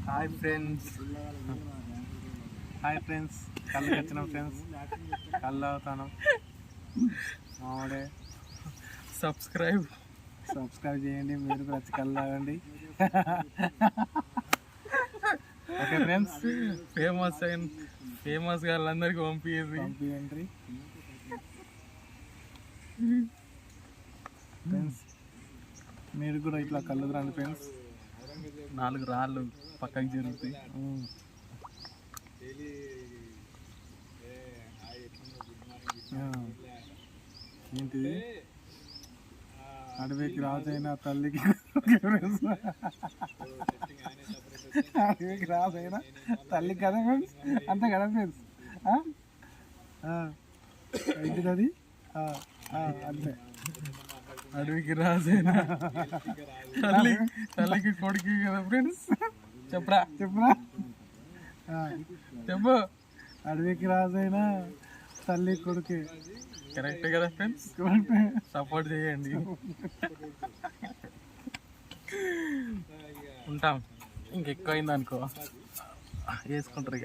Hi friends, కళ్ళకి వచ్చిన friends, కళ్ళు అవుతాను మామూడే. సబ్స్క్రైబ్ చేయండి, మీరు కూడా వచ్చి కళ్ళు తాగండి. ఓకే ఫ్రెండ్స్, ఫేమస్ వాళ్ళందరికీ పంపించండి ఫ్రెండ్స్. మీరు కూడా ఇట్లా కళ్ళు రండి ఫ్రెండ్స్. 4 రాళ్ళు పక్కకి జరుగుతాయి. ఏంటిది? అడవికి రాజైన తల్లికి అడవికి రాజైన తల్లికి కదా ఫ్రెండ్స్, అంతే కదా ఫ్రెండ్స్. ఏంటిది అది? అంతే, అడవికి రాజైన తల్లికి కొడుకు కదా ఫ్రెండ్స్. చెప్పు. అడవికి రాజైన తల్లి కొడుకే. కరెక్ట్ కదా ఫ్రెండ్స్, సపోర్ట్ చేయండి. ఉంటాం. ఇంకెక్కువ అయింది అనుకో వేసుకుంటారు ఇక.